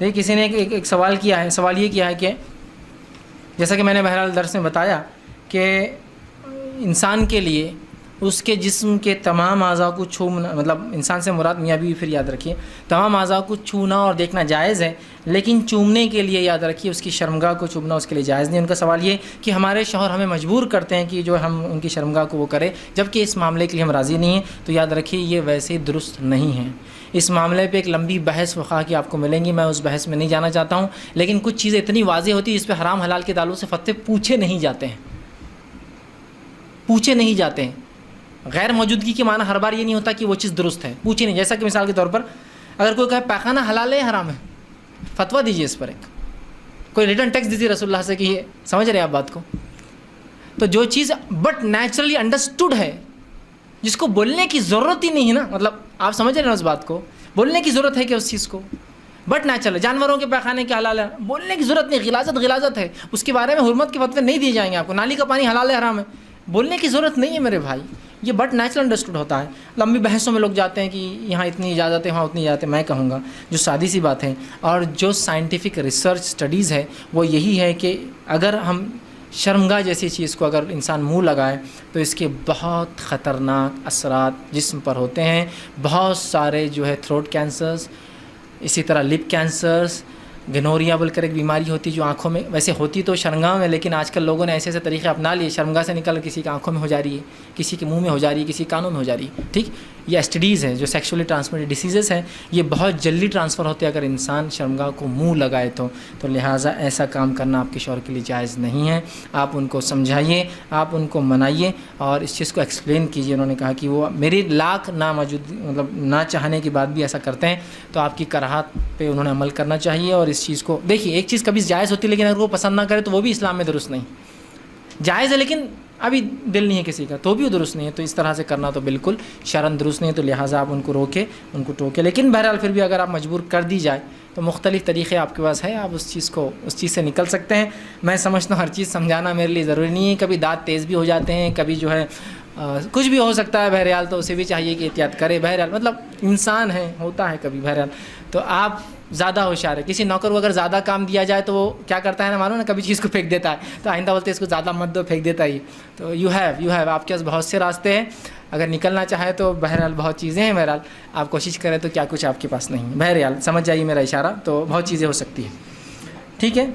دیکھیے کسی نے ایک سوال کیا ہے، سوال یہ کیا ہے کہ جیسا کہ میں نے بہرحال درس میں بتایا کہ انسان کے لیے اس کے جسم کے تمام اعضاء کو چھونا، مطلب انسان سے مراد میاں بیوی، پھر یاد رکھیے تمام اعضاء کو چھونا اور دیکھنا جائز ہے، لیکن چومنے کے لیے یاد رکھیے اس کی شرمگاہ کو چومنا اس کے لیے جائز نہیں۔ ان کا سوال یہ کہ ہمارے شوہر ہمیں مجبور کرتے ہیں کہ جو ہم ان کی شرمگاہ کو وہ کرے، جبکہ اس معاملے کے لیے ہم راضی نہیں ہیں، تو یاد رکھیے یہ ویسے درست نہیں ہے۔ اس معاملے پہ ایک لمبی بحث وخا کی آپ کو ملیں گی، میں اس بحث میں نہیں جانا چاہتا ہوں، لیکن کچھ چیزیں اتنی واضح ہوتی ہیں جس پہ حرام حلال کے تعلق سے فتوے پوچھے نہیں جاتے ہیں، پوچھے نہیں جاتے ہیں۔ غیر موجودگی کے معنی ہر بار یہ نہیں ہوتا کہ وہ چیز درست ہے، پوچھے نہیں۔ جیسا کہ مثال کے طور پر اگر کوئی کہے پیخانہ حلال ہے حرام ہے، فتویٰ دیجیے اس پر، ایک کوئی ریٹرن ٹیکسٹ دیجیے رسول اللہ سے کہ یہ سمجھ رہے ہیں آپ بات کو۔ تو جو چیز بٹ نیچرلی انڈرسٹوڈ ہے، جس کو بولنے کی ضرورت ہی نہیں ہے نا، مطلب آپ سمجھ رہے ہیں اس بات کو، بولنے کی ضرورت ہے کہ اس چیز کو بٹ نیچرل ہے۔ جانوروں کے پیخانے کے حلال ہے، بولنے کی ضرورت نہیں، غلاظت ہے، اس کے بارے میں حرمت کے فتوے نہیں دیے جائیں گے آپ کو۔ نالی کا پانی حلال ہے حرام ہے، بولنے کی ضرورت نہیں ہے میرے بھائی، یہ بٹ نیچرل انڈرسٹوڈ ہوتا ہے۔ لمبی بحثوں میں لوگ جاتے ہیں کہ یہاں اتنی اجازت ہے وہاں اتنی اجازت ہے۔ میں کہوں گا جو سادی سی بات ہے اور جو سائنٹیفک ریسرچ سٹڈیز ہے وہ یہی ہے کہ اگر ہم شرمگاہ جیسی چیز کو اگر انسان منہ لگائے تو اس کے بہت خطرناک اثرات جسم پر ہوتے ہیں۔ بہت سارے جو ہے تھروٹ کینسرز، اسی طرح لپ کینسرز، گنوریا بول کر ایک بیماری ہوتی جو آنکھوں میں، ویسے ہوتی تو شرمگاہ میں، لیکن آج کل لوگوں نے ایسے ایسے طریقے اپنا لیے، شرمگاہ سے نکل کسی کی آنکھوں میں ہو جا رہی ہے، کسی کے منہ میں ہو جا رہی ہے، کسی کانوں میں ہو جا رہی ہے۔ ٹھیک، یہ ایس ٹی ڈیز ہیں جو سیکشولی ٹرانسمیٹڈ ڈیسیزز ہیں، یہ بہت جلدی ٹرانسفر ہوتے ہیں اگر انسان شرمگاہ کو منہ لگائے تو لہٰذا ایسا کام کرنا آپ کے شوہر کے لیے جائز نہیں ہے۔ آپ ان کو سمجھائیے، آپ ان کو منائیے اور اس چیز کو ایکسپلین کیجیے۔ انہوں نے کہا کہ وہ میری لاکھ مطلب نہ چاہنے کے بعد بھی ایسا کرتے ہیں، تو آپ کی کراہت پہ انہوں نے عمل کرنا چاہیے۔ اور اس چیز کو دیکھیے، ایک چیز کبھی جائز ہوتی ہے لیکن اگر وہ پسند نہ کرے تو وہ بھی اسلام میں درست نہیں۔ جائز ہے لیکن ابھی دل نہیں ہے کسی کا تو بھی وہ درست نہیں ہے۔ تو اس طرح سے کرنا تو بالکل شرعاً درست نہیں ہے، تو لہٰذا آپ ان کو روکے، ان کو ٹوکے۔ لیکن بہرحال پھر بھی اگر آپ مجبور کر دی جائے تو مختلف طریقے آپ کے پاس ہے، آپ اس چیز سے نکل سکتے ہیں۔ میں سمجھتا ہوں ہر چیز سمجھانا میرے لیے ضروری نہیں ہے، کبھی دانت تیز بھی ہو جاتے ہیں، کبھی جو ہے کچھ بھی ہو سکتا ہے، بہرحال تو اسے بھی چاہیے کہ احتیاط کرے۔ بہرحال مطلب انسان ہے، ہوتا ہے کبھی، بہرحال تو آپ زیادہ ہوشیار ہے۔ کسی نوکر کو اگر زیادہ کام دیا جائے تو وہ کیا کرتا ہے نا، معلوم نا، کبھی چیز کو پھینک دیتا ہے، تو آئندہ بولتے ہیں اس کو زیادہ مت دو، پھینک دیتا ہی۔ تو یو ہیو آپ کے پاس بہت سے راستے ہیں، اگر نکلنا چاہے تو بہرحال بہت چیزیں ہیں، بہرحال آپ کوشش کریں تو کیا کچھ آپ کے پاس نہیں ہے۔ بہرحال سمجھ جائیے میرا اشارہ، تو بہت چیزیں ہو سکتی ہیں۔ ٹھیک ہے۔